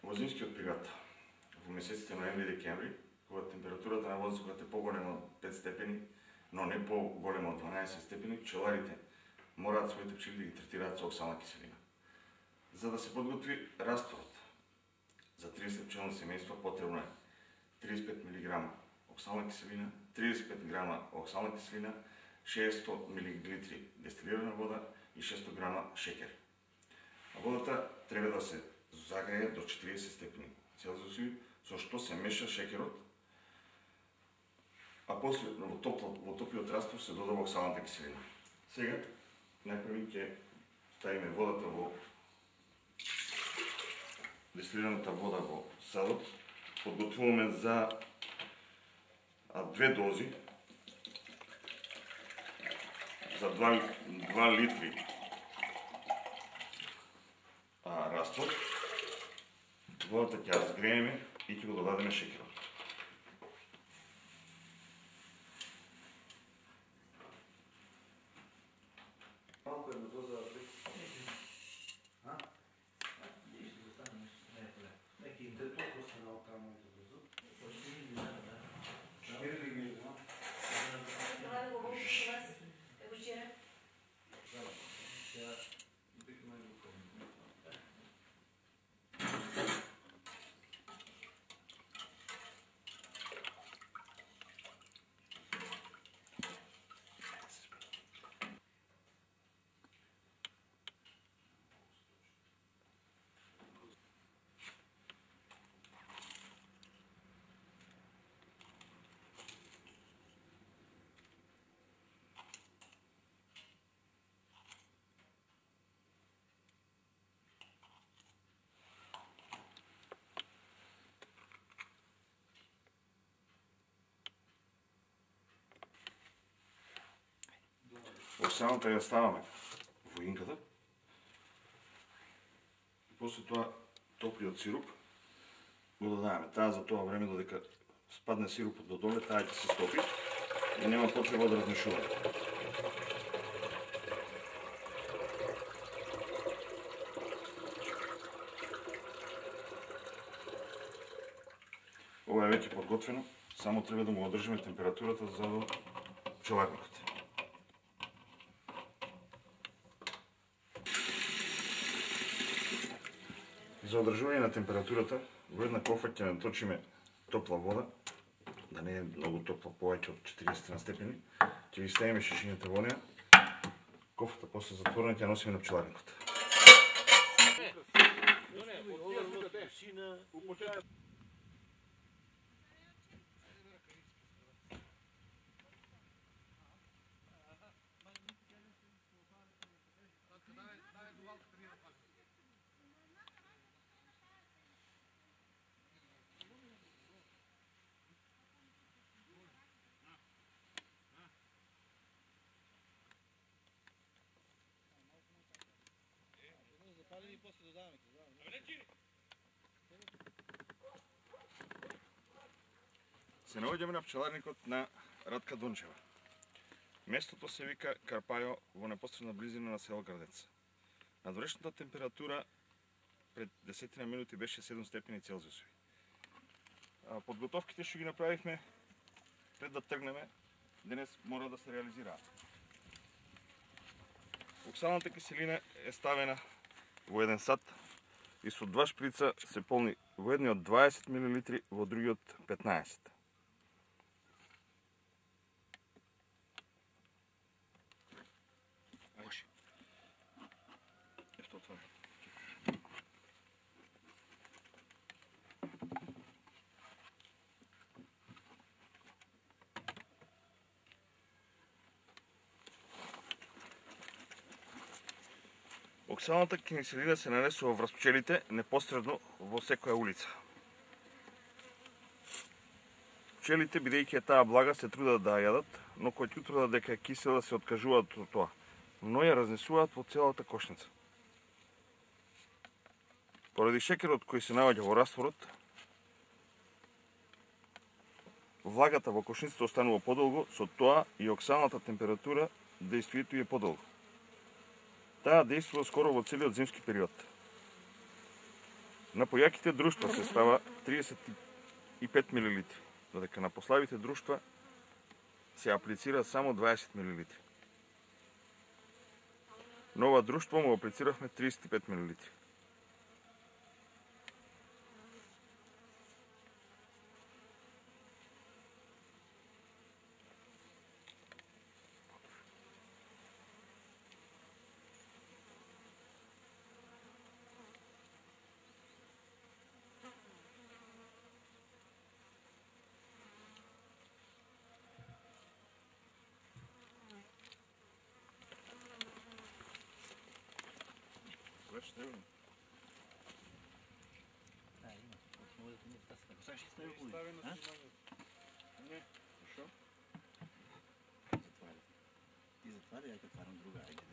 Во зимскиот период, во месеците ноември и декември, кога температурата на воздухот е поголема од 5 степени, но не поголема од 12 степени, пчеларите мораат своите пчели да ги третираат со оксална киселина. За да се подготви растворот за 30 пчелни семејства, потребно е 35 мг оксална киселина, 35 г оксална киселина, 600 мл дестилирана вода и 600 г шекер. Водата треба да се загрее до 40 степени Целзиусови, со што се меша шекерот, а после во топлиот раствор се додава оксалната киселина. Сега, најпрви ќе ставиме водата во дестилираната вода во садот. Подготвуваме за 2 дози, за 2 литри раствор. Водата ќе ја згрееме и ќе го додадеме шекерот. Малко една доза Neki de toliko se naokamo i dozu. Škirli mi, no? Hvala Bogu, što vas, evo včera. Ja bih najbolj Оксалната ја ставаме во инката. После тоа топлиот сируп го додаваме. Таа за тоа време додека спадне сирупот до доле, таа ќе се стопи и нема потреба да размешуваме. Ова е веќе подготвено, само треба да му одржиме температурата за пчеларникот. За одржување на температурата, во една кофа ќе наточиме топла вода, да не е многу топла, повеќе од 40 степени. Ќе ги ставиме шишињата во неа. Кофата после затворена ќе носиме на пчеларникот. Се наоѓаме на пчеларникот на Радка Дончева. Местото се вика Карпајо, во непосредна близина на село Градец. Надворешната температура пред 10 минути беше 7 степени Целзиусови. Подготовките што ги направивме пред да тргнеме, денес мора да се реализираат. Оксалната киселина е ставена во еден сат и со 2 шприца се полни во едниот 20 мл, во другиот 15. Оксалната киселина се нанесува врз пчелите непосредно во секоја улица. Пчелите, бидејќи е таа блага, се трудат да ја јадат, но кој ќе утврдат дека е кисела, се откажуваат од тоа, но ја разнесуваат во целата кошница. Поради шекерот кој се наоѓа во растворот, влагата во кошницата останува подолго, со тоа и оксалната температура действитува подолго. Таа действува скоро во целиот зимски период. На појаките друштва се става 35 мл, додека на послабите друштва се аплицира само 20 мл. На ова друштво му аплициравме 35 мл. Ти затваря, ја ќе отварам друга, ајде.